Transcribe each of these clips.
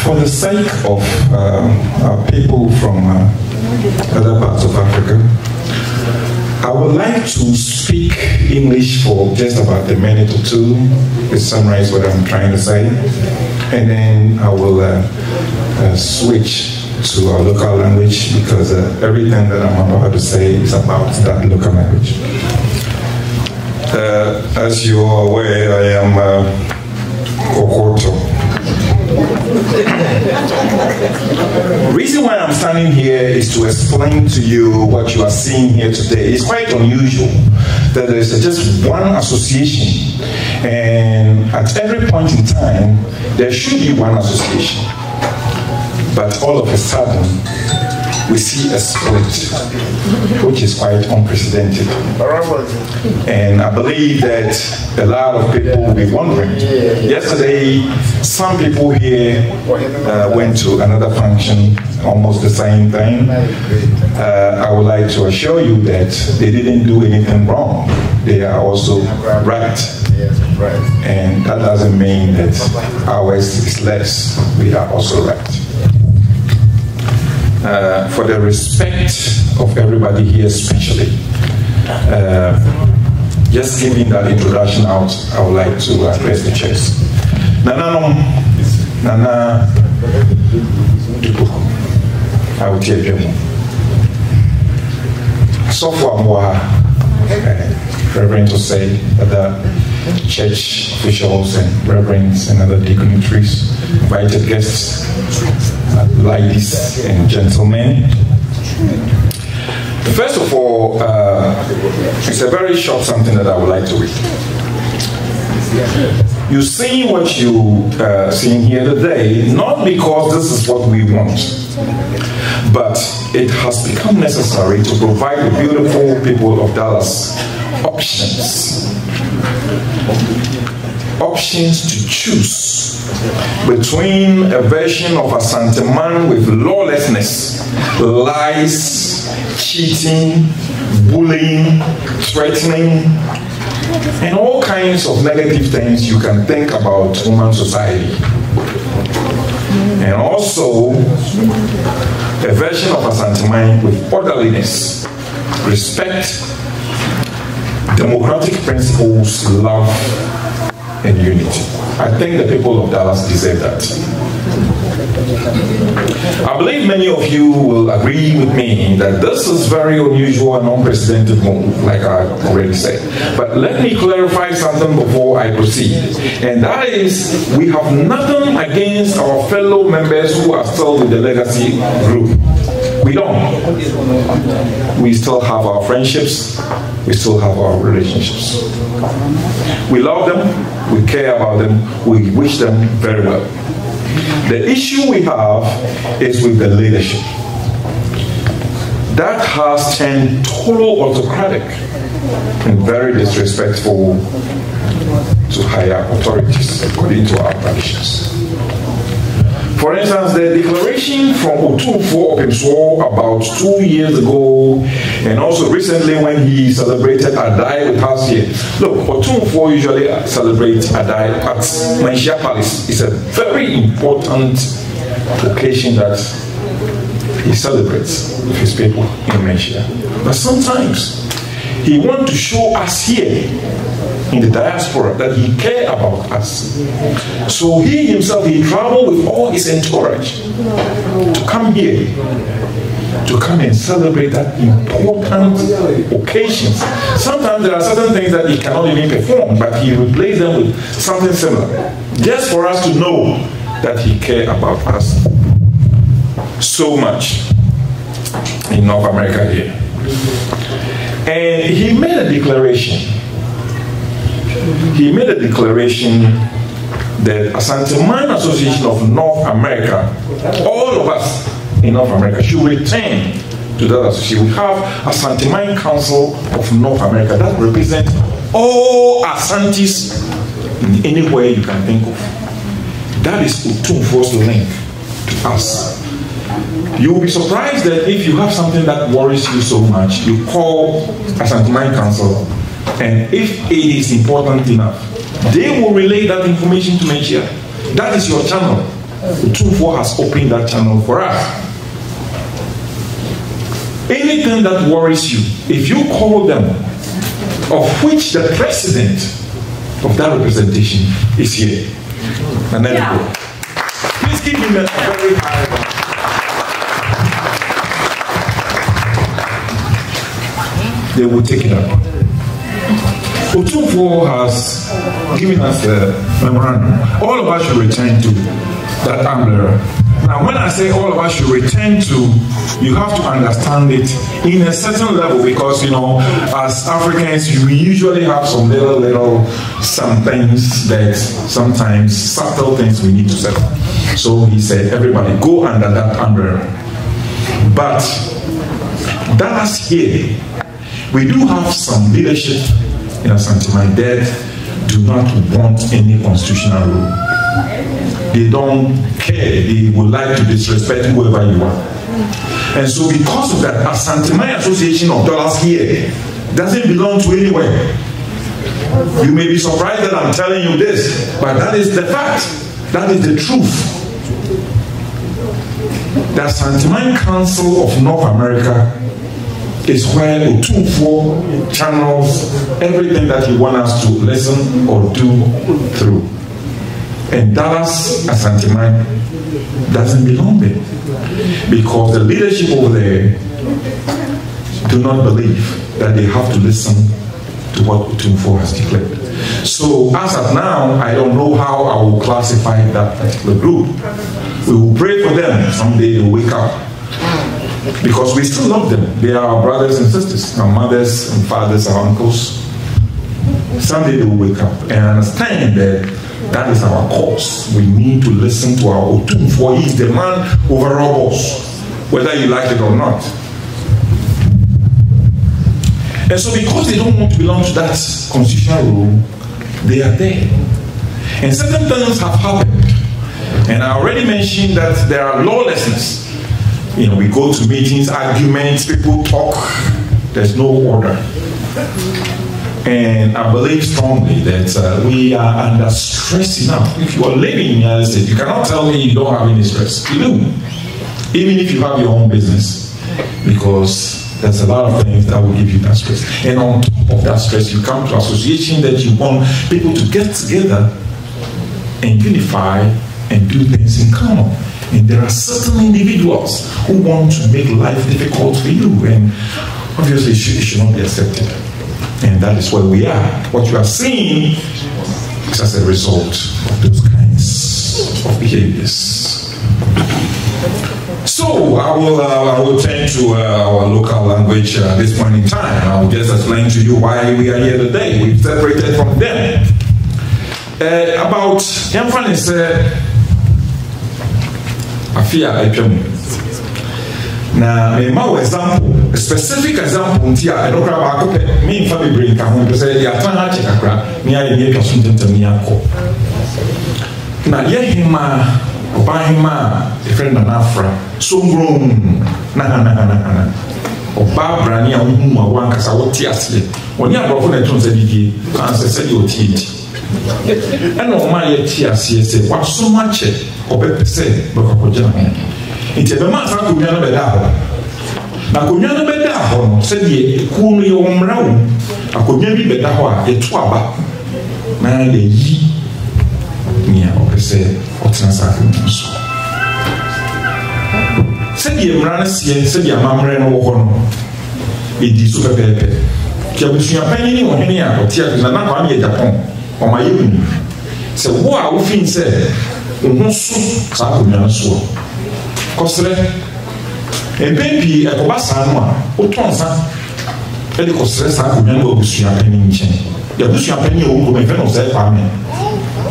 For the sake of people from other parts of Africa, I would like to speak English for just about a minute or two to summarize what I'm trying to say, and then I will switch to our local language because everything that I'm about to say is about that local language. As you are aware, I am Kokoto. The reason why I'm standing here is to explain to you what you are seeing here today. It's quite unusual that there is just one association, and at every point in time, there should be one association. But all of a sudden, we see a split, which is quite unprecedented. And I believe that a lot of people will be wondering. Yesterday, some people here went to another function, almost the same thing. I would like to assure you that they didn't do anything wrong. They are also right. And that doesn't mean that ours is less. We are also right. For the respect of everybody here especially, just giving that introduction out, I would like to address the church. Nana Dupuku, I will tell you. So far, Reverend to say other church officials and reverends and other dignitaries, invited guests, ladies and gentlemen. First of all, it's a very short something that I would like to read. You see what you seeing here today, not because this is what we want, but it has become necessary to provide the beautiful people of Dallas options to choose between a version of a Santaman with lawlessness, lies, cheating, bullying, threatening, and all kinds of negative things you can think about human society. And also a version of a Santaman with orderliness, respect, democratic principles, love, and unity. I think the people of Dallas deserve that. I believe many of you will agree with me that this is very unusual and unprecedented move, like I already said. But let me clarify something before I proceed. And that is, we have nothing against our fellow members who are still with the legacy group. We don't. We still have our friendships. We still have our relationships. We love them. We care about them. We wish them very well. The issue we have is with the leadership. That has turned total autocratic and very disrespectful to higher authorities, according to our traditions. For instance, the declaration from Otumfuo Opimswo about 2 years ago, and also recently when he celebrated Adai with us here. Look, Otumfuo usually celebrates Adai at Manshia Palace. It's a very important occasion that he celebrates with his people in Manshia. But sometimes he wants to show us here in the diaspora that he cares about us. So he himself, he traveled with all his entourage to come here, to come and celebrate that important occasions. Sometimes there are certain things that he cannot even perform, but he replaces them with something similar, just for us to know that he cares about us so much in North America here. And he made a declaration. He made a declaration that Asante-Man Association of North America, all of us in North America, should return to that association. We have Asante-Man Council of North America that represents all Asantes in any way you can think of. That is Otumfuo's link to us. You will be surprised that if you have something that worries you so much, you call Asante-Man Council, and if it is important enough, they will relay that information to Manshia. That is your channel. Otumfuo has opened that channel for us. Anything that worries you, if you call them, of which the president of that representation is here. And then please give him a very high round. They will take it up. Otumfuo has given us a memorandum. All of us should return to that umbrella. Now, when I say all of us should return to, you have to understand it in a certain level, because, you know, as Africans, we usually have some some things that sometimes subtle things we need to settle. So he said, everybody go under that umbrella. But that's here. We do have some leadership in Asante Mine that do not want any constitutional rule. They don't care. They would like to disrespect whoever you are. And so because of that, Asante Mine Association of Dollars here doesn't belong to anywhere. You may be surprised that I'm telling you this, but that is the fact. That is the truth. The Asante Mine Council of North America is where Otumfuo channels everything that he wants us to listen or do through. And Dallas Asante Mine doesn't belong there, because the leadership over there do not believe that they have to listen to what Otumfuo has declared. So as of now, I don't know how I will classify that particular group. We will pray for them. Someday they will wake up, because we still love them. They are our brothers and sisters, our mothers and fathers, our uncles. Someday they will wake up and understand that that is our cause. We need to listen to our Otumfuo. He is the man over all boss, whether you like it or not. And so because they don't want to belong to that constitutional rule, they are there. And certain things have happened. And I already mentioned that there are lawlessness. You know, we go to meetings, arguments, people talk, there's no order. And I believe strongly that we are under stress enough. If you are living in the United States, you cannot tell me you don't have any stress. You do. Even if you have your own business. Because there's a lot of things that will give you that stress. And on top of that stress, you come to an association that you want people to get together and unify and do things in common. And there are certain individuals who want to make life difficult for you, and obviously it should not be accepted. And that is where we are. What you are seeing is as a result of those kinds of behaviors. So I will turn to our local language at this point in time. I will just explain to you why we are here today. We've separated from them. About Yanfan is I fear I can. Now, a example, a specific example, I don't grab me for the brain. Come say, "Ya tana check crack." Me I need to something to me uncle. Now, hima, obahima, a friend of Afra, so grown, na. Oba brani a umu one kasa woti asle. Oni agrofo na tun se didi, kan se di oti. And no man yet say, what so much obepese bokojana. Nti be ma sa kunwa no beda ho na kunwa no beda ho no se die ku no ye omra wo akunwa bi beda ho a ye to aba na ye yi nia opese otena sa kunwa so se die mra na se die amamre no wo ho no e di so pepepe ki abusua pani ni wo hene a otia na na kwa me Japan o ma ye unu se wo a wo fin se wo so sa kunwa no so Kosre, and baby, a Kobasanwa, or Tonsa, and the Kosres are remember Busia Penny in Chen. The Busia Penny will be friend of that family.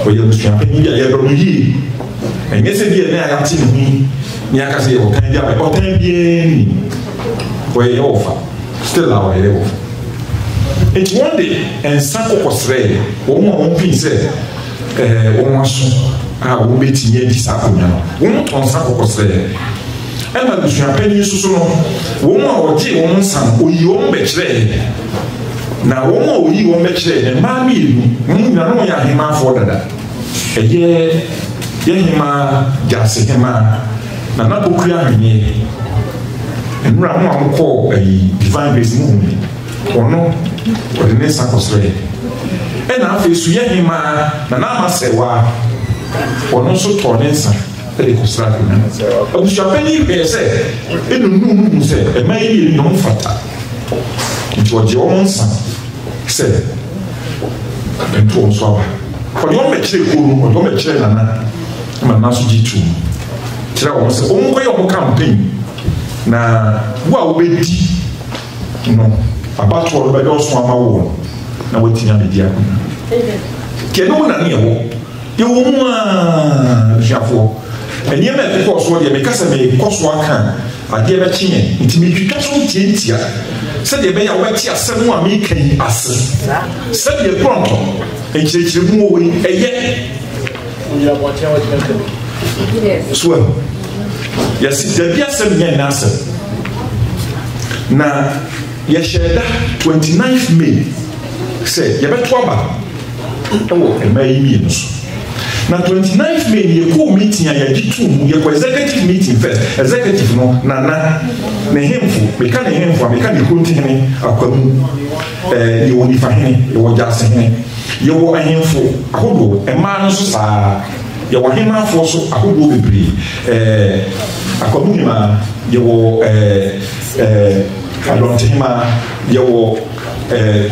For your Busia Penny, I ever ye. And yesterday, I am seeing me, Niakasi or Candia, or 10 bien. Where you offer, still our level. It's one day, and Sanko Kosre, one piece, one will be to ye disappointment. Won't on Sanko Kosre. And the champagne is so long. Woman or tea, woman, son, or you won't betray. Now, woman, you won't betray, and mammy, no, ya him for that. A year, Yehima Jasihema Nana Bukuya Mini and Ramon call a divine grace movement or no or the next Sancosway. And after Suyahima Nana Sewa or no so tornensa. I was Japanese, say, in the moon said, a may non fata. It was your own son, said, and told Swaba. For your mature room or your mature Nana, I'm a Nasu G2. Tell was a own way of campaign. Now, what will be no about what by those one more. Now, waiting on the diaconate. Can no one near you won't and you met the course what you make us a course one can. I gave a chin, intimate you catch on Tintia. Said the bay away here, someone making us. Said the pronto, and she moving a yet. Swell. Yes, there be a 7 year answer. Now, yes, 29th May. Say, you better talk about and May means. Now 29th May you go meeting and you do executive meeting first. Executive no nana na hemfo me can hemfo me can continue akwamu you woni fa hene you just hene you wo hemfo ahodo e ma no so sa you wo hemafo so ahodo bebre akwamu ni ma you wo adontima you wo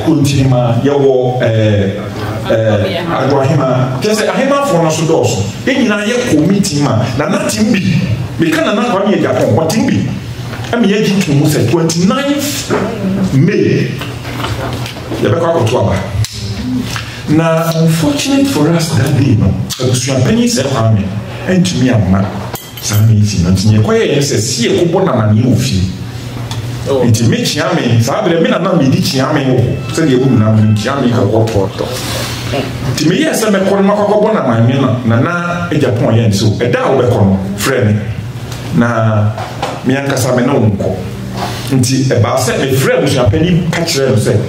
kuntima you wo Aguahima, just a hema for us to do so. Then I have committee man, nothing be. We can't not be a Japan, what thing be. I'm here to say 29th May. The back of Tuaba. Now, unfortunate for us that day, no, because you are penny said, Amen, and to me, I'm not. Some meeting, and to me, quiet, says, see a coupon and you feel. It makes Yami, Sabra, men are not me, Yami, said the woman, Yami, or Porto. To me, yes, I'm a corner, my mina, Nana, a Japan, so a down become friend. Na Mianca Samenonco. Until about set a friend which are penny catcher and said,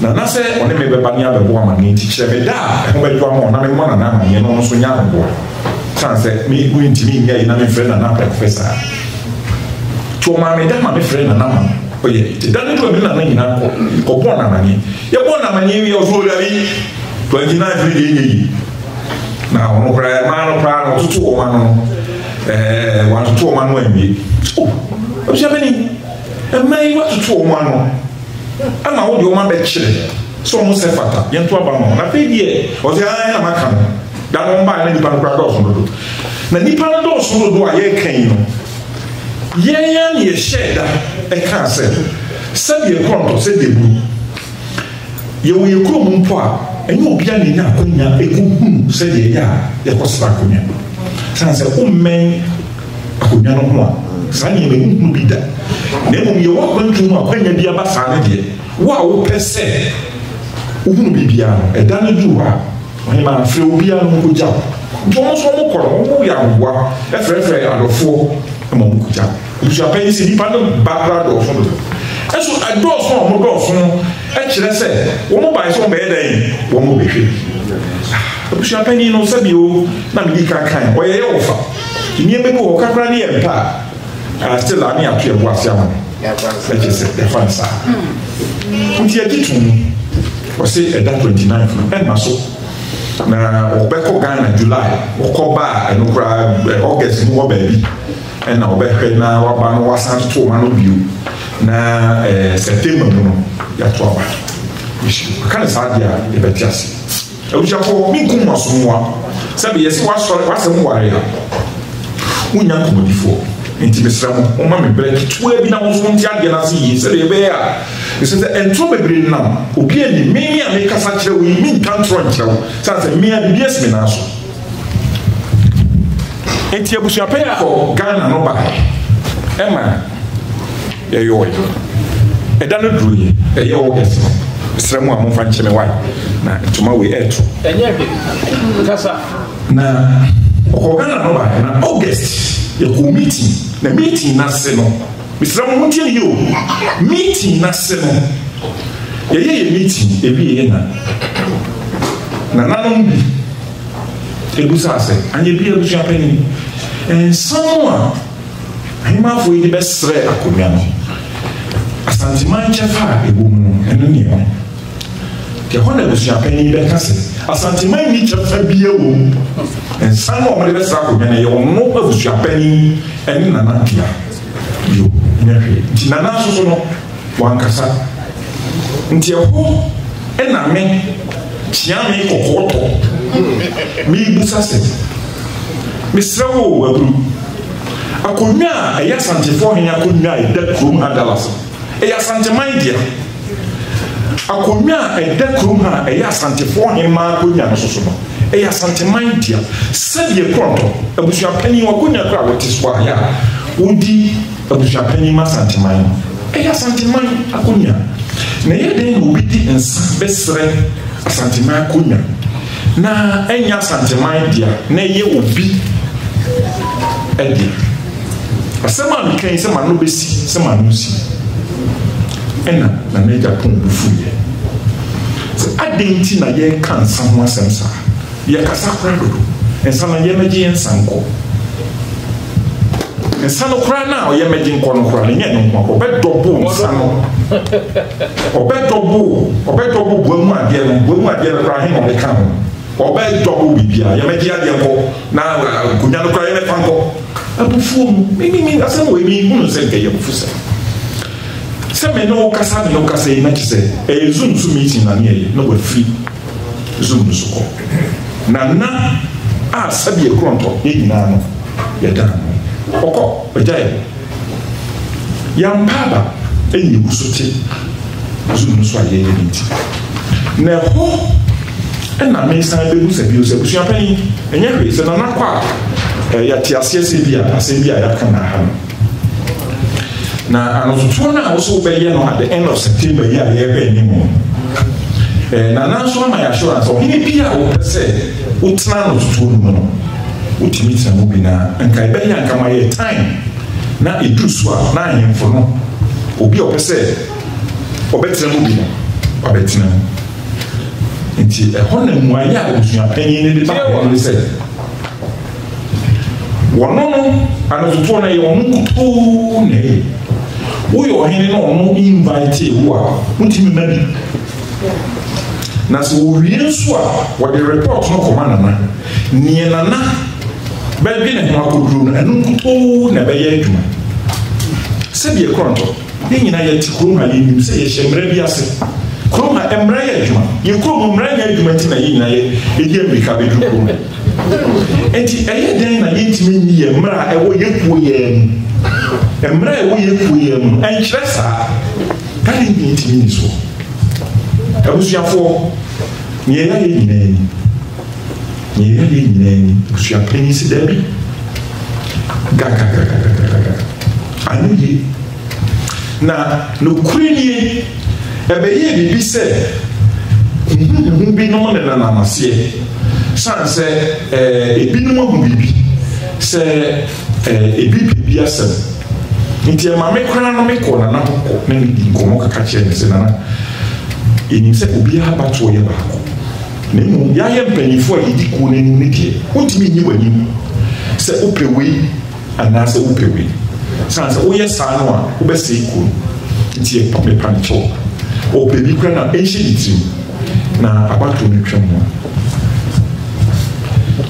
Nana said, on a maybe Banya woman, teacher, a da, and when you are more, nothing more than I am, and also young boy. Sunset me going to me, yeah, in a friend and a professor. To my madam, my friend and a oh, yeah, it doesn't do a million or born a money. You're born a money, you're 29 days. Now, no prayer, man, or 2 1 to 2 1 way. Oh, what's happening? And may what to 2 1. I'm out your man bed chilling. So almost a fata, young to a bamon. I paid ye, or the I am a camel. That won't buy any paradox on the road. The paradox on the door, I came. Yan ye shed a cancer. Said your pronto, said the blue. You will come poor. And you be in a quina, a good said ye, ya was Bacunia. Sans a woman, a cunano, Sunny may be that. Then you walk into a quina be a bassanity. Wow, per se. Wouldn't be piano, a dana dua. My man, Phil piano good job. Jones won't we are a friend out of 4 among good job. You shall pay the independent background or something. And so I draw from Mogoson. Actually, I said, one by some bed, one more baby. Champagne no Sabio, Namika kind, or a offer. You near me who can run here and pa. I still am here to watch young. That is the fun side. Until I get to me, or say at that 29th, and muscle. Now, Obeko Ghana, July, or Koba, and August, more baby. And I'll be now, Abano was sent to one of you. Na September no ya toba issue kana sadia e betiasi e wo chafo mi kuma so moa sabe yesi wa sore wa sem ware ya unya komodifo enti mesra mo o ma me break tuwa bi na wo so ntia de na se yi se de be ya e se ento bebre na obi ani me a me kasa kire wo mi kan tro nkire wo sanse me a bibies me na so enti abusu apaya ko Ghana no ba ema yo e da no duru ye e ye August sremu amon fa ncheme wai na tuma we eto enye bi kasa na okogana no ba na August ye ko meeting na se no sremu mo tie yo meeting na se no ye meeting e bi ye na nanom bi ebusa ase anye bi abusua pani ensanwa ahima fo yi besre akomia no asanteman chefa ebumu eno ne ho ke hona abusua pani beka se asanteman ni chefa bia wo ensanwa mo de besra akomia na ye ono abusua pani eni nana kia yo nyahwe ti nana so no wankasa nti ho ena me chiame kokoto mi busase mi srawo abru akonya eya santefo henya akonya eda krom adalas eya santeman dia akonya eda krom ha eya santefo hema akonya no soso no eya santeman dia sadie kronto abusua pani akonya kra wotiswa ya udi abusua pani ma santeman eya santeman akonya na yeden obi di ensa besre asanteman akonya na enya asanteman dia na ye obi edi asema nkan sema no besi sema no si ena na meja pon bufuye so adenti na ye kan san ho asemsa ye kasa kra dodo ensa na ye meje ensanko ensa no kra na o ye meje nko no kra nye no nko be dobo ensa no obedobo buamu ade no kra he no be kan obedobo bibia ye meje ade nko na kunya no kra ye me fanko abufu mi asem we mi hunu se nke ye bufusa se me no kasa e na kise e zoom meeting na ne no we free zoom so ko na a sabi e kronto ye nyina no ye dan oko ojaye yampaba enyi busote zoom so aye ye nti na ho na me san be busa bi o se busu apani enye hwe se na nakwa ya ti asese bia ya kana ha na anotuto na also be ye no at the end of September ya be ni mo na na so ma ya assurance o hini bia o pese utna no tuto no no utimi tna mo bi na nkai be ya nka ma ye time na edusu a na ahemfo no obi o pese obetra mo bi no obetra nti ehona mu aya obusua panyin ne de ba no se wono anotuto na ye wono kuto ne wo yo hene no ono invite wo a mutimi na bi na so wo wie so a wo de report no komana na nie nana ba bi ne ho akoduru no enu kuto na be ye adwuma se bi e kronto ye nyina ye ti kuro ma ye nim se ye hyemra bi ase kuro ma emra ye adwuma ye kuro mo mra ye adwuma ti na ye nyina ye edi America be duru kuro enti eye den na yentimi ni ye mra ewo yekuo ye emra ewo yekuo ye mu enkyere saa kale ni yentimi ni so abusuafo ni ye nyinani busuya panyi si dabi gaga anu ye na no kurenie ebe ye bibi se bi no na na masie sanse ebinom ahu bibi se ebi asem nti ma me kwana no me ko na na ko na ni komo kaka che ne se na enim se obi abato ye ba ko na mu ya ye mpanyifo a yidi ko na ni ke ontimi nyi wani se opewe ana se opewe sanse o ye sa no a wo be se ko nti e pame pancho o bebi kwana na enche ditrim na abato ni twemo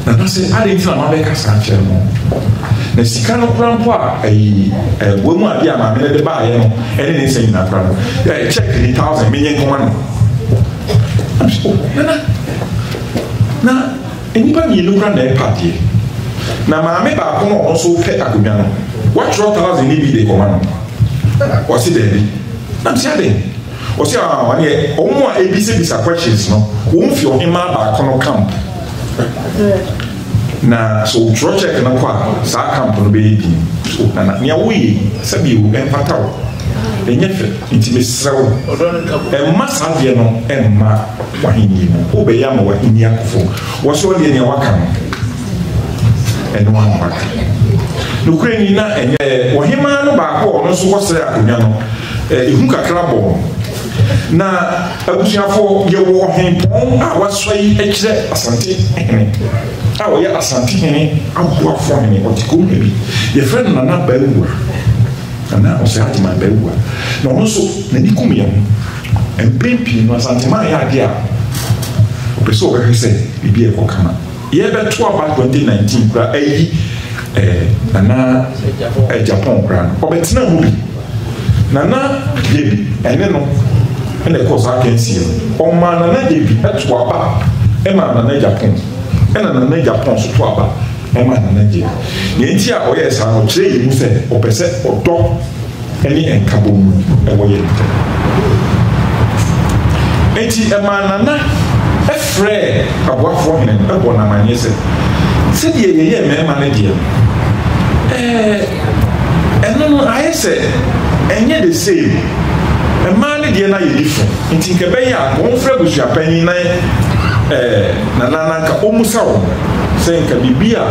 na nase ali ntina ma be kasa che no na sika no krampo a wo mu ade a ma me de ba ye no ene ne sen na krampo check 3000 menye nkoma no na enipa ni lu kran na e party na ma me ba ko no so pe akonya no what 1000 ni bi de koma no o si de bi na si ade o si a wani e o mu a ebisa questions no wo mfi o hima ba ko no camp na so draw check na kwa sa camp no be di so na nia wo yi sabi wo empata wo enyefe intimesrewo massa de no emma wahini no obeya ma wahini akofo wo so de ne waka no eno an waka no kureni na enye wohima no ba ko no so wosre akonya no ehu kakra bo na abusuafo ye wo hempon a wasoi ekire asante hene a wo ye asante hene aboafo hene otikom bi ye friend na baewa na o se atima baewa na ono so na nikum ye empempi no asante ma ya ade a opeso we hwese bibi e kokama ye beto aba 2019 kra ayi na Japan kra obetina hu bi nana debi ene no ene ko sa kensi o ma nana debi eto aba e ma nana Japan ena nana Japan so to aba e ma nana debi ye nti a o ye sa no kire yi mu se o pese odo ene enkabo mu e wo ye enti e ma nana e frɛ aboafo hene e bo na manye se die ye me ma ne die eno no ayese enye the same a man dey na you different nti nke be ya ko mfra busua pani na na ka omusa wo say nka bibia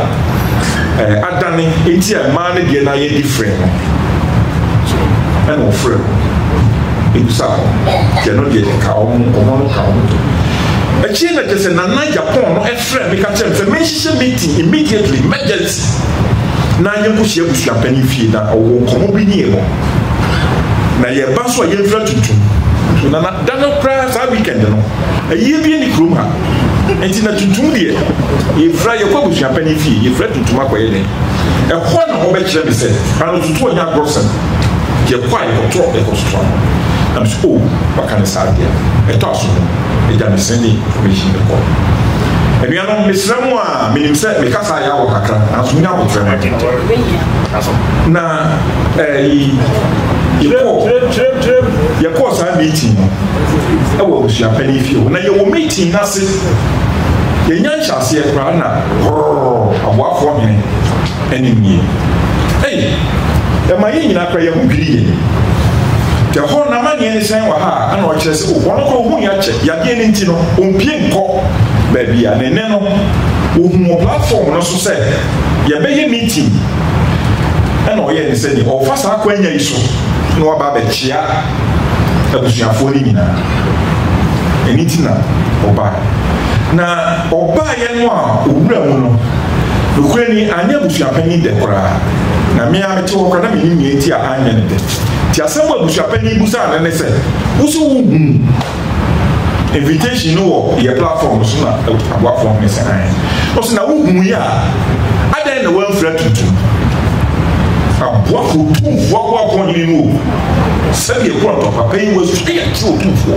adane enti a man dey na you different and ofra ebusa je no dey ka o no ka o e chi na je say na Japan no e frɛ me ka tell say mention meeting immediately emergency na yenko hye busua pani fie na owo komo bi ni e na ye ba so ye mfra tutu na dano cry sa weekend no ye bi ni krom ha enti na tutu de ye fra ye kwa busua pani fie ye fra tutu makoye den e ho na ho be kire be se anu tutu onya grossen ye kwa ye ko e ko strong am so bakane sa dia e to aso e da me seni information be ko ebiano misramu a minim se me kasa ya wo kakra aso nya wo trema na ye ko sa meeting e wo busua pani fie na ye wo meeting na se ye nya nchase e kra na aboafo hene enimie e ma ye nyina kra ye hu biri ye ho na ma ne sen wa ha ana o kire se o wono ko hu ya che ya de ne nti no ompie nko baby a nene no wo platform no so say ye be ye meeting e na o ye ne say ni o fa sa kwanya iso no wa ba be chia abusuafo ni nyina enitina oba na oba ye no a owura mu no nokure ni anya abusuapani de kora na me a mete wo kora na me ni enti a anya ne de ti asem abusuapani busa na ne say wo so wo invitation no your platform so na aboafo me say o so na wo hu ya adan na wan fra tutu aboafo tu wo ni no sabe e ko to papa yi wo so ya ti o tu fo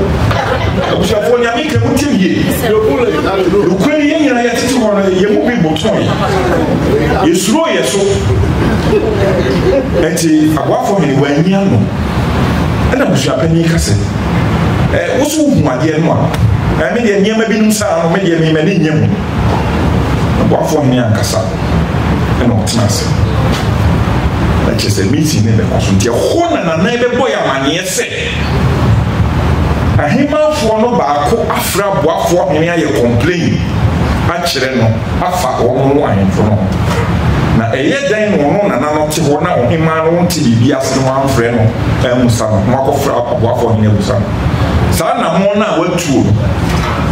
aboafo ni amika mu tim ye yo ko ni nyina ya titi ho no ye mu bi boton ye suro ye so enti aboafo me wa nya no ana aboafo ni ka se wosu hu ade no a me de nyema binum sa no me de me mani nyem aboafo hene ankasa e no tnase na chese meeting ne be konsuntie ho na be boy amane ese ahima fo no ba ko afra aboafo hene aye complain a kire no afa won no ahemfo no na eye dan no na no te ho na ohima no nti bibia se no amfre no emusa no akofra aboafo hene emusa sa na mo na watuo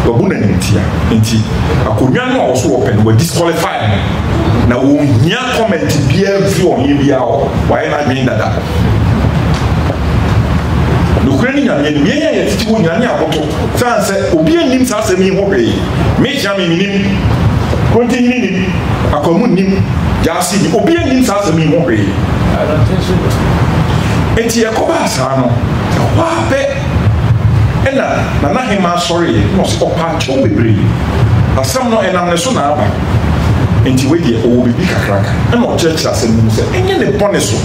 obu na ntia nti akonwa no a so open we disqualify na wo nya comment bia fi on ye bia o why na dwen dada nokure ni nyame ni ye ye titi wo nyane aboto san se obi anim sa asemi ho hwe me kya me nim continue ni akomu nim jasi ni obi anim sa asemi ho hwe enti yakoba sa no wa be na hema sorry no so pa cho bebre asam no enam ne so na aba enti we die o bibi kakraka na o church asem mu se enye ne bone so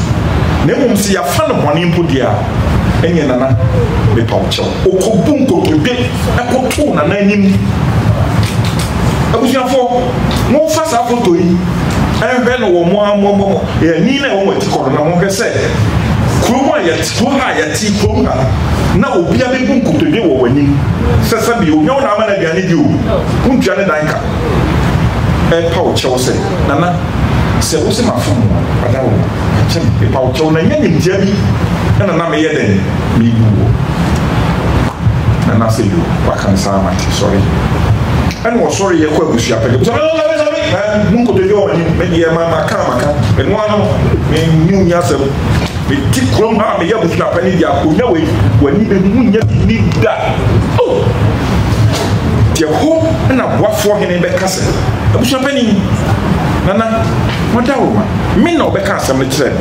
na mum se ya fa no bone mpo dia enye nana me pa cho o ko bunko to be e ko to na anim abusuafo mo fa sa foto yi enhwe no wo mo e ni na wo wati ko na mo hwe se kroma ya ti ko ha ya ti kroma na obi abebu nkotodwe wo wani sesa bi onyo na ama na aduane di o untwa ne danka e pa o chew se nana se wo se mafom ada wo chem e pa o chew na nya nyimtia bi na me ye den mi bu and I say you what can Sam sorry and was sorry you could be Mungo de yo maybe a mama kamaka and one new yasem me keep from her me yabu na pani dia ko nyawe wani be munya ni da oh tie ho na boafo hene be kase abusu pani nana moda wo ma me na obe ka asem le kire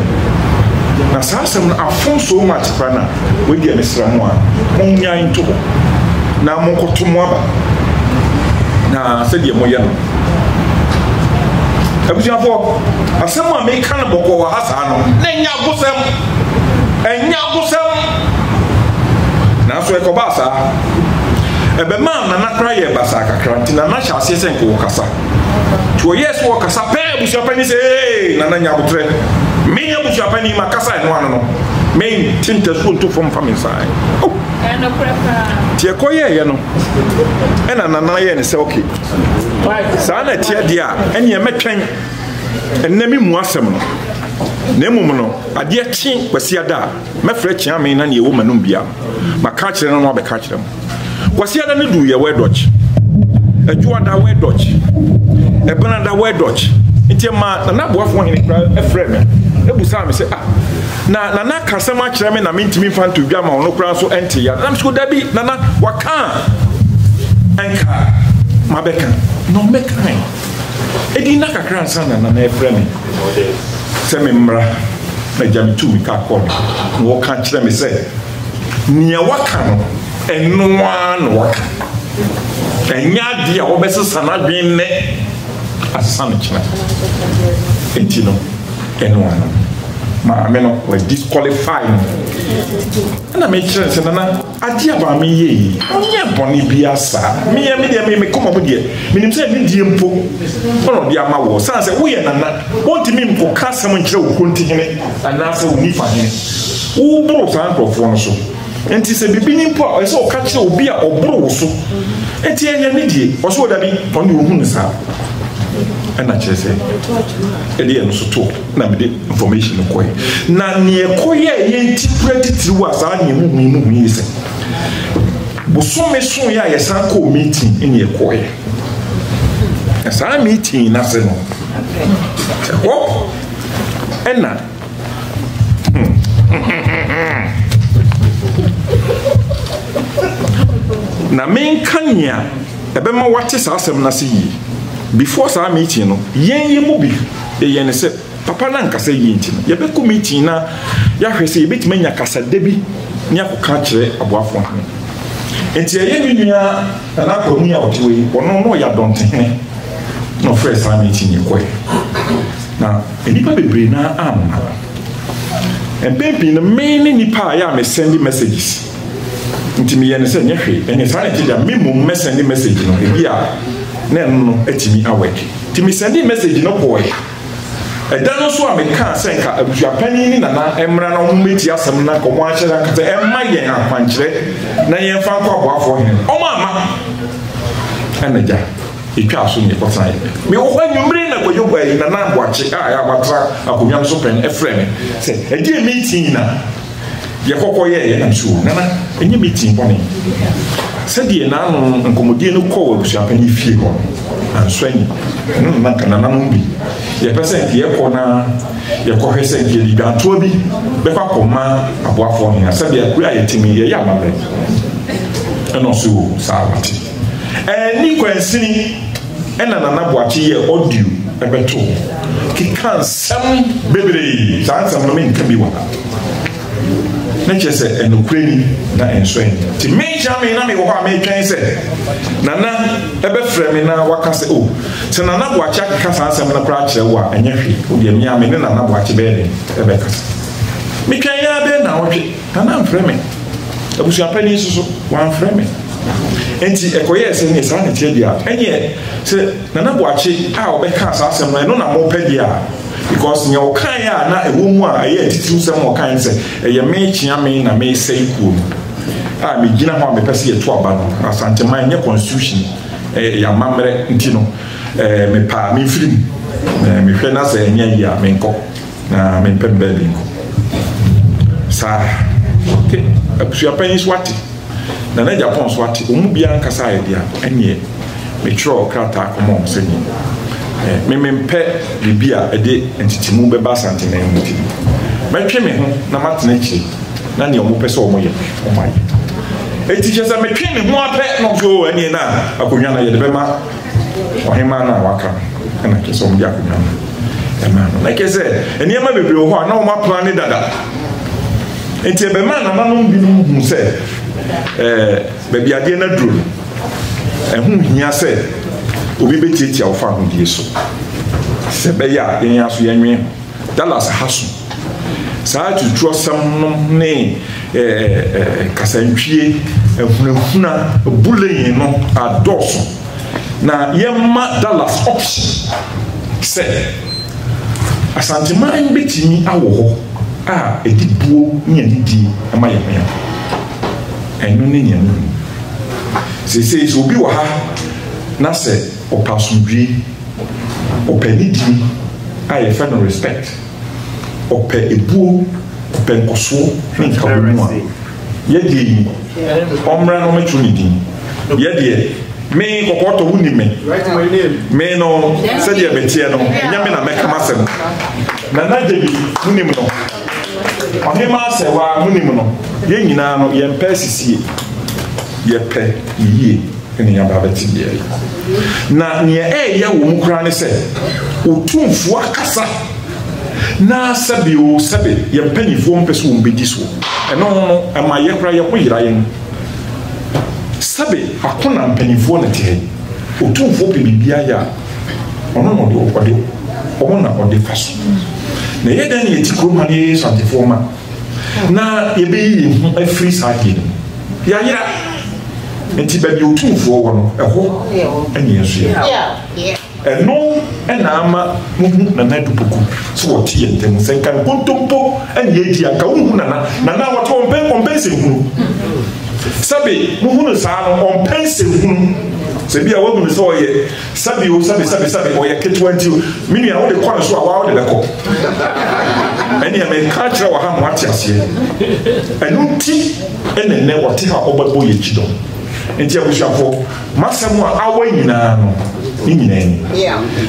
na sa asem na afon so much prana we dia mesra mo a onya into na mo koto mo aba na se dia mo ye no abuja fo asem a me kan boko wa hasa no na nya gosem na so e ko basa ebe man na nakra ye basa kakra ntina na sha asese nko kasa to yes wo kasa pe abuja pani se na nya butre me abuja pani ma kasa no ano no me tinta so nto from family side oh no prefer tie ko ye no ena na ye ne se okay sa na tie dia ene ye metwen enemi mu asem no na emum no ade chi kwasi ada mefre chi ame na ne ye wo manum bia maka kire no be ka kire mo kwasi ada ne du ye we dodge adwua da we dodge ebena da we dodge nti ma na boafo hene kra efre me ebusa me se ah na kasema kire me na mentimi fanto dwa ma ono kra so ente ya na msko da bi na waka enka mabeka no mekan edi na kakra sana na efre me se me mra na jam tu mi ka ko no wo kan kire me se nia waka no eno no waka enya dia wo besesa na dwen ne asana kire enti no eno no ma me no we disqualify na me kire se na ade aba me ye onye boni biasa me komo mo de minim se me die mpo ono de ama wo san se wo ye nana wonti mi mko kasa mo kire wo konti hene ana se wo nifa hene wo bro san profo no so enti se bibi ni mpo e se o ka kire obi a obro wo so enti ye ne die wo so da bi oni wo hunu sa ana chese edi eno so to na me de information ko na ne ekoye ye interpret wa sa ne mu yise busome so ya ye san ko meeting ene ekoye sa meeting na se no ena na men kanya ebe ma wate sa asem na se yi before sa meeting no yen mu bi yen se papa na nkasa yenti no ye be ko meeting na ya hwese ye betima nya kasa debi nya ko ka kire aboafo han enti ye ni nua na ko mu ya otiwe ono no ya donte no first sa meeting ye koy na enipa bebre na amna empempi no me ni nipa ya me send messages nti me ye ne se nya hwe ene sa na ti da me mu message message no e bia na no etimi awake ti me send message no boy e dan no so ameka senka abuapani ni nana emra na mmeti asem na ko mo ahyɛ na kata emma yen akwankyere na yen fa kwa boafo hen o mama enaja etwa so ne kota me wo hwanyumre na koyoba yi na na boache a ya batra akonwam so pen efrem se e die meeting na ye kokko ye na so nana enye meeting bone sɛdeɛ na no nkomodie no kɔ abusuapani fie hɔ answani na kana na no bi ye pese ye kɔ na ye kɔ hwese ye di gantoa bi be kwa kɔma aboafo hena sɛdeɛ kura ye timi ye ya mabre ɛno so saawati ni kwansini ɛna na boachi ye audio ɛbeto kikan sam bebre sansam no me nka bi wa na chese enokreni na enswen ti me jame na me wo ha me twen se nana ebe frame na waka se o se nana boachi aka sansam na pra kire wo anya hwe o de me ame ne nana boachi be ne ebe ka me twen ya be na wo hwe nana frame abusu apani susu wan frame enti ekoye se ne sa na tie dia enye se nana boachi a obeka sansam no na mo pe dia because nya okan ya na ewo mu a aye titiru sem okan se eye me chia me na me sei ku a me gina ho me pese ye to aba no asante man nye constitution ya mamre ntino me pa me film me hwe na se nya ya me nko na me pembe linko sa okay abusu apan swati na na Japan so ate omu bia nkasa idea ene me tro krata komo seni me mempe bibia ede entitimu beba santena muti metwe me ho na matena chi na ne omu pese omo ye omaye eti chesa metwe me ho ape no so ene na akonwa na ye de bema ohema na waka na kese omu dia akonwa na kese ene ma bebre ho na omu plan dada enti ebe ma na nanom bi no hu se baby ade na duro ehun hia se obi betietia ofa ho die so se be ya yen aso yenwe Dallas haso saa tutuo sam no ne kasantwie ehunahuna buleyin no adoso na yemma Dallas option se asanteman betimi awo ho edibuo ni adidi ama yemya eno ne nyam se obi wa ha na se opasundwe openidi aye fa no respect ope ebuo ope nkoso ni kabunu yedi omra no metru ni din yedi me kokoto wuni me no se dia betie no nyame na meka masem na najebi wuni no ohema se wa wuni no ye nyina no ye mpa sisie ye pe yie ene ya ba beti bia na ne ya wo mukura ne se otumfu akasa na sabe ye mpanifo mpeso wo mbedi so eno no ama ye kura ye ko yira ye sabe akona mpanifo na te otumfu pe bibia ya ono no de omo na ode faso na ye dan ye tikoma ne santifo ma na ye be free side ya yira enti ba bi otumfo wo no eho ene yeso eno ena ama muhu na na dupuku so woti yentem senkan kontompo ene yedi aka muhu na wato ompense hunu sabe muhu no saa no ompense hunu se bia wo hunu so ye sabe oye ketwanti minu ya wo de kwa so awa wo de beko ene me culture wa ha mo atiase enu ti ene ne wote ha obabo ye chido enti abushafo masemu awa nyina no nyina ni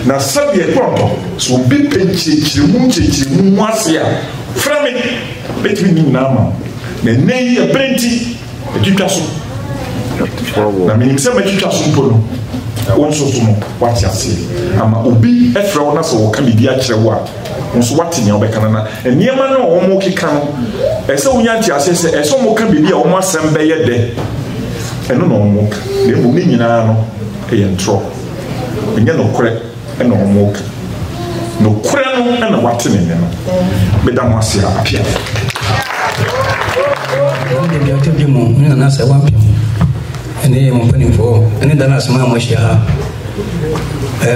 na sabe ekronto so bi penchechirimu ase a frame between nyina ma na nei e brenti etwitwa so na minimse ma etwitwa so mpono wonso so no wati ase ama obi efra wona so wo ka media kyerɛ a nso wati ne obeka na eniema na wo mo keka no ese wonya nti ase se ese mo ka bibia wo mo asem be ye de eno no mo de mo ni nyina no e ntro enye no kore eno mo no kore no ena wate ne no be da mo ase apia de bi ote bi mo ni na se wa pia ene mo pani fo ene da na sama mo shia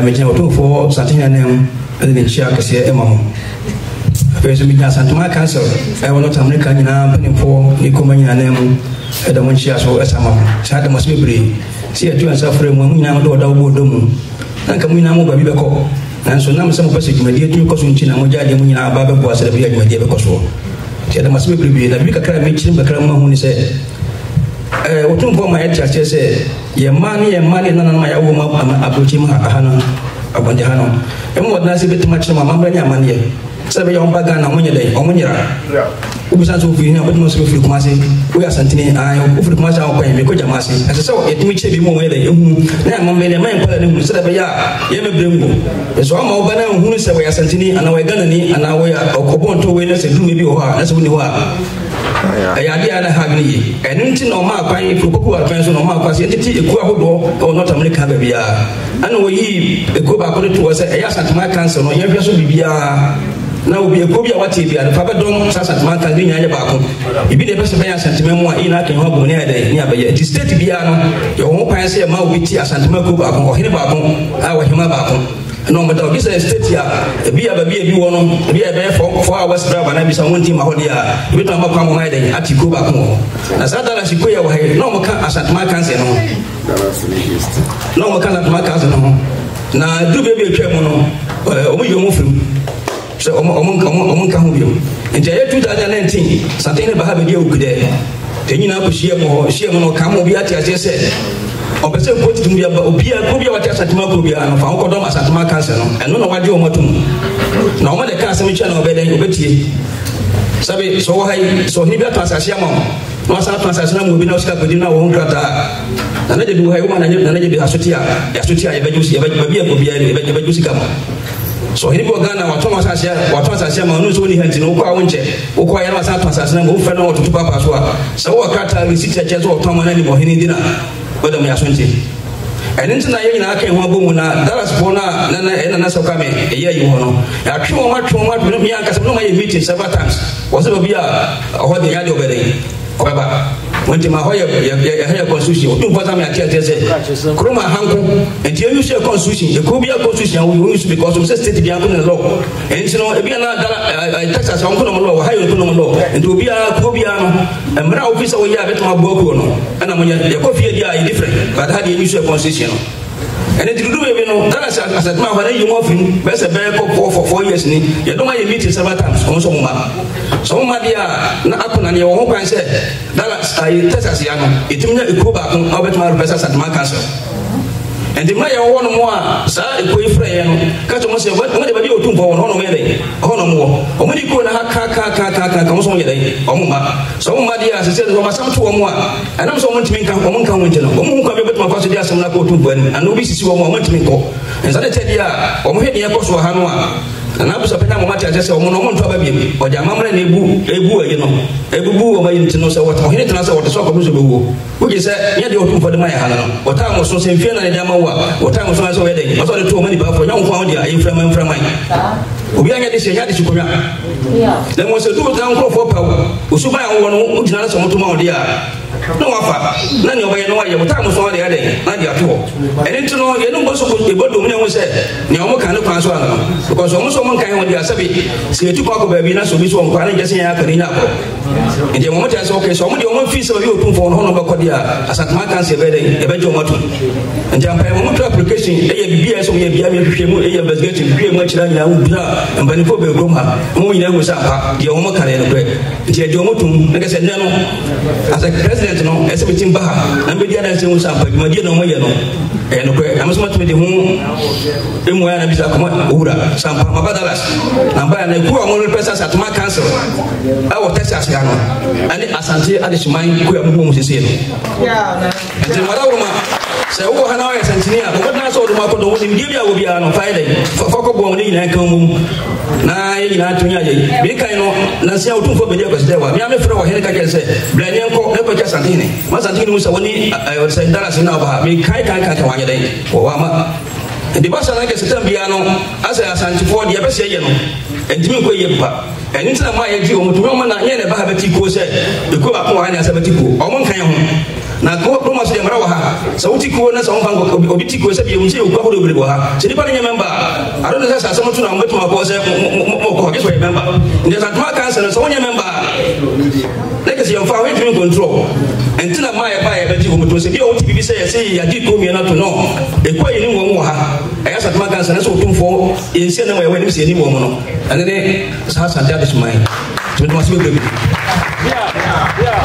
me je oto fo santina nem ene chia kase e mo apeso mi santuma council wono tamrika nyina pani fo ni ko manyina nem e da mo chia so e sama sa da mo se bre si e tu ansa frɛ mo nyina mo do da wo do mu anka mo nyina mo ba bi be ko nanso nam se mo pese dwumadi tu ko so nchina mo jaade mo nyina ba be bo ase da bi dwumadi be ko so ti da mo se bre bi da bi kakra me chirim kakra mo hu ni se otum fo ma ya chache se ye mani nana ma ya wo ma abuchi ma ahana abonde hano e mo na se betima chima ma mbanya mani ye sabe ya ombaga na munye dai omunyira ubusa so fi ni abotimo se fi kuma se o ya santini ayo o fi kuma se akwa me ko jama se ase se yetimi chebi mo we dai ehunu na ma me ne ma nkwala ne hunu sabe ya ye me bremgo e so ma oba na hunu se we ya santini ana we gana ni ana we okobonto we na se du me bi o ha na se woni ho a ya dia na ha ni enunti no ma kwan propoku akwan so no ma kwase entiti eku ahodo o North America ba bia ana wo yi eku ba ko to wo se ya santuma cancer no ye hwe so bibia na obi eku bia wate bia fa ba don santuma cancer ni nya ba ko ibi de pese ba ya santuma mu a ina kan ho bo ne ada ni abaye ti state bia no ye ho kwan se ma obi ti santuma ku ba ko o hene ba ko a wo hema ba ko no matter this state ya bia ba bia bi wono bia be 4 hours drive na bi sa won team ahodi ya bi to ma kwa mo haide ati ko ba ko na sa dala si ko ya wa he no mo ka asantuma cancer no mo ka asantuma cancer no na du be twa mo no o mo yomo fim so o mo ka ho bi ntia ye 2019 something ne ba ha be dia okude tenyina ko hia mo no ka mo bi ate ase se opese ko titum bi obi a ko bi wate asatuma ko bi ano fa ko do asatuma cancer no eno no wade o matum na o ma de ka asem twa na obeden obetie sabe so wo hai so ni bi atasase ama no asa atasase na mo bi na osika ko di na wo nkrata na je bi wo hai wo ma na je bi asotia ya bejusi ya bi a ko bi ya bejusi kama so hini bo Ghana waton asase ma no so ni hanti no ko awonche wo ko ya wasa asase na mo fe no otutu papa so a so wo kata receipt ya chezo oton ma na ni mo hini dina whether me asonte and ntina ye nyina aka ho abomu na Dallas po na so kame ye yi ho no ya twa ma me aka so no ma ye meeting several times was it be a ho de ya de obede obeba wonti ma ho ye constitution o tun fata me ati se kroma hanko and you use constitution e ko be a constitution we use because we say state be anko na law and you know e be na Texas anko na law ha yo ko na law and obi a ko bi ano emra officer we ya beto aboku no na mo ye ko fie dia is different but how do you use constitution and it do we no that as a man when you move in best be ko for 4 years ni you don't mind meeting several times on so ma dia na akona ne wo ho kwan se Dallas Texas ya no itimnya ikuba ko obetma represent at my council and the mayor one more sa iko ifre no ka to mo se mo de ba bi otum fo no me dey ho no mo o mo di ko na ka mo so ye dey o mo ma so mo ma dia se se ma sam to o mo a anam so mo ntimi kan o mo kan wonje no o mo kan be betuma fa so dia sam na ko otum fo ani an obi sisi o mo ntimi ko en sa de te dia o mo he dia ko so ha no a na bu so pena mo mate ase o mo no mo nto ba bi o ja mamre na ebu ayi no ebubu o ma yin tino se wato he tena se wato so ko so bewu wo je se ye de otum fo de ma ya ha no o ta mo so se mfie na de ama wa o ta mo so so we de o so de to o mani ba fo nya nko dia ayi frama obi anya de se nya de chikonya le mo se du ta nko fo pa o su ba ya wo no o jina na so mo to ma o dia no wafa na ni obaye no wa ye mo ta mo so de ade na dia to eni tino ye no bo so ko e bodo mu ne wo se ni o mo kan kwa so ana because o mo so mo kan ho dia sabi se etu kwa ko ba bi na so bi so kwa na je se ya ka ni na ko ende mo ta so okay so mo de o mo fi so yo tun fo no ba ko dia asatma kan se be de e be jo mo to ende am pa mo to application e ye bibia so ye bia me hwehwe mu e ye investigating hwehwe mu akira nya wo bia mbani fo be grom ha mo nyina go sa pa de o mo kan no kre ende je o mo tum na ke se ne no as a president no esebitin ba na be dia na se wo sa pa ma dia no mo ye no e no kre am so matme de hu emu ya na bisa ko owura sampa ma Dallas na ba na ku mo represent atma council awo Texas ya no ani asante adishman ku ya mo sese no ya na nti mara wo ma se wo ha na wa santinia ko na so do ma ko do ni bi ya wo bi ano faida fa ko bo ni na kan mu na ye na tunya je bi kan no na se awtu fo be dia ko se wa mi ame fra wo he ka ke se blani enko e ko cha santini ma santini mu se woni se Dallas na ba mi kai wa ye dai wo wa ma the basa na ke setam bia no asa asanti fo de be se ye no entimi ko ye pa eni tena ma ye ji o mutu o ma na ye ne ba ha beti ko se e ko ba ko ha na asa beti ko o mo kan ho na ko ma so de mara wa ha so uti ko na so fan ko obi ti ko se bi o se o ko do bi ha se ni pa ne member aro na sa so mutu na mo betu ma ko se mo ko ke so ye member ndi sa tuma kan se no so nye member na ke se yo fa we timi control entina ma ye ba ye beti o mutu se bi o ti bi se ye se ya di ko mi na to no e ko ye ni wo mo ha aya sa tuma kan se na so tumfo ye se na we we ni se ni mo no ane ne sa sa dia de smai to ma so be yeah